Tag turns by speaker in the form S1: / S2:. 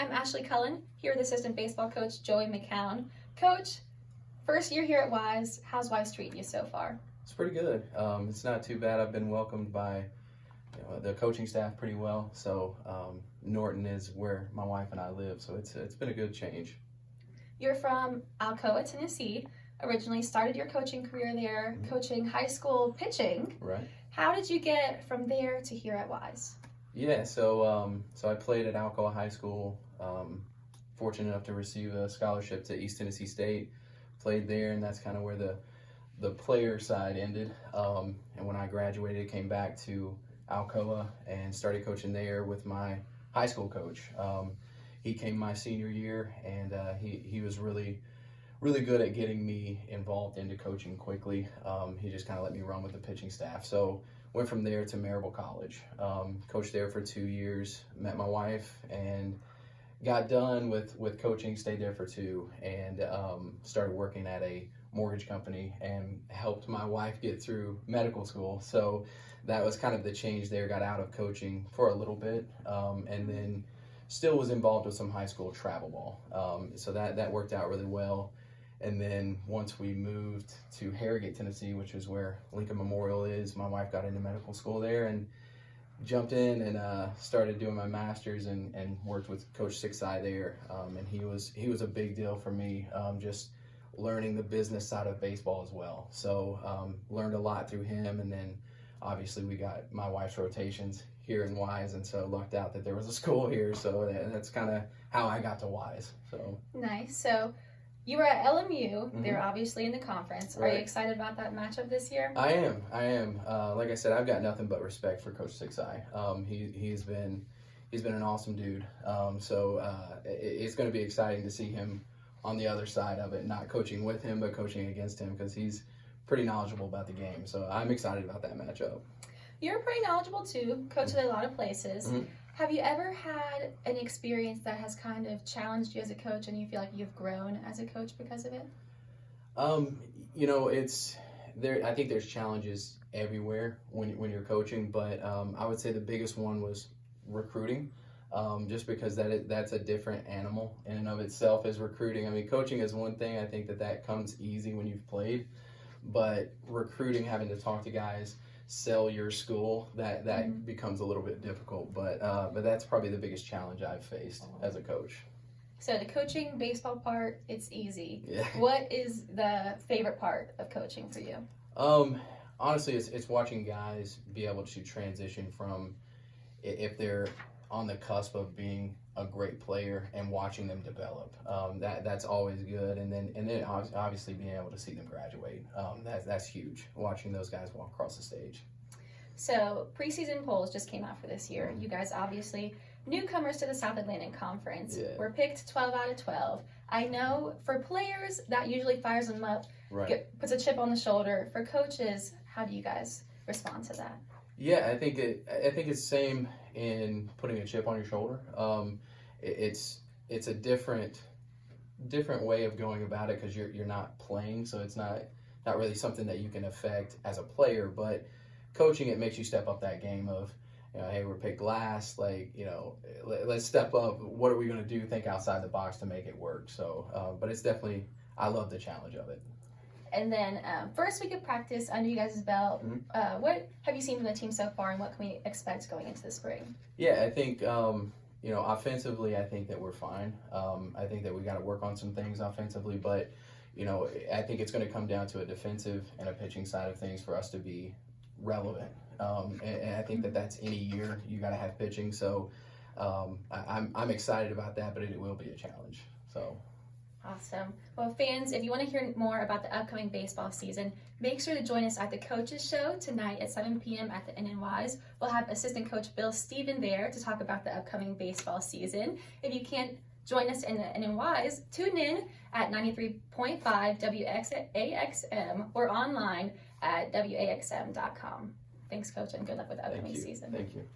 S1: I'm Ashley Cullen, here with assistant baseball coach Joey McCowan. Coach, first year here at Wise, how's Wise treating you so far?
S2: It's pretty good. It's not too bad. I've been welcomed by the coaching staff pretty well. So Norton is where my wife and I live, so it's been a good change.
S1: You're from Alcoa, Tennessee. Originally started your coaching career there, coaching high school pitching.
S2: Right.
S1: How did you get from there to here at Wise?
S2: Yeah, so I played at Alcoa High School. Fortunate enough to receive a scholarship to East Tennessee State. Played there, and that's kind of where the player side ended. And when I graduated, came back to Alcoa and started coaching there with my high school coach. He came my senior year, and he was really good at getting me involved into coaching quickly. He just kind of let me run with the pitching staff. So went from there to Marable College. Coached there for 2 years, met my wife, and got done with coaching, stayed there for 2, and started working at a mortgage company and helped my wife get through medical school. So that was kind of the change there. Got out of coaching for a little bit, and then still was involved with some high school travel ball. So that worked out really well. And then once we moved to Harrogate, Tennessee, which is where Lincoln Memorial is, my wife got into medical school there and jumped in and started doing my master's and worked with Coach Sixai there. And he was a big deal for me, just learning the business side of baseball as well. So learned a lot through him, and then obviously we got my wife's rotations here in Wise, and so lucked out that there was a school here. So that's kind of how I got to Wise. So
S1: nice. So you were at LMU. They're obviously in the conference. Right. Are you excited about that matchup this year?
S2: I am. Like I said, I've got nothing but respect for Coach Sixai. He's been an awesome dude. It's going to be exciting to see him on the other side of it, not coaching with him, but coaching against him, because he's pretty knowledgeable about the game. So I'm excited about that matchup.
S1: You're pretty knowledgeable too, coached at a lot of places. Have you ever had an experience that has kind of challenged you as a coach and you feel like you've grown as a coach because of it?
S2: It's there. I think there's challenges everywhere when you're coaching, but I would say the biggest one was recruiting, just because that's a different animal in and of itself as recruiting. I mean, coaching is one thing. I think that comes easy when you've played, but recruiting, having to talk to guys, sell your school, that becomes a little bit difficult, but that's probably the biggest challenge I've faced as a coach.
S1: So the coaching baseball part, it's easy.
S2: Yeah.
S1: What is the favorite part of coaching for you?
S2: Honestly, it's watching guys be able to transition from, if they're on the cusp of being a great player, and watching them develop. That's always good, and then obviously being able to see them graduate. That's huge. Watching those guys walk across the stage.
S1: So preseason polls just came out for this year. You guys obviously newcomers to the South Atlantic Conference.
S2: Yeah.
S1: We're picked 12 out of 12. I know for players that usually fires them up,
S2: right.
S1: Puts a chip on the shoulder. For coaches, how do you guys respond to that?
S2: Yeah, I think it's same in putting a chip on your shoulder. It's a different way of going about it, because you're not playing, so it's not really something that you can affect as a player. But coaching, it makes you step up that game of, hey, we're picked last, let's step up. What are we going to do? Think outside the box to make it work. So, but it's definitely, I love the challenge of it.
S1: And then first week of practice under you guys' belt, what have you seen from the team so far, and what can we expect going into the spring?
S2: Yeah, I think, offensively, I think that we're fine. I think that we got to work on some things offensively, but, I think it's going to come down to a defensive and a pitching side of things for us to be relevant. And I think that's any year you got to have pitching. So I'm excited about that, but it will be a challenge. So.
S1: Awesome. Well, fans, if you want to hear more about the upcoming baseball season, make sure to join us at the Coaches Show tonight at 7 p.m. at the NNYs. We'll have assistant coach Bill Steven there to talk about the upcoming baseball season. If you can't join us in the NNYs, tune in at 93.5 WXAXM or online at WAXM.com. Thanks, Coach, and good luck with the upcoming season.
S2: Thank you.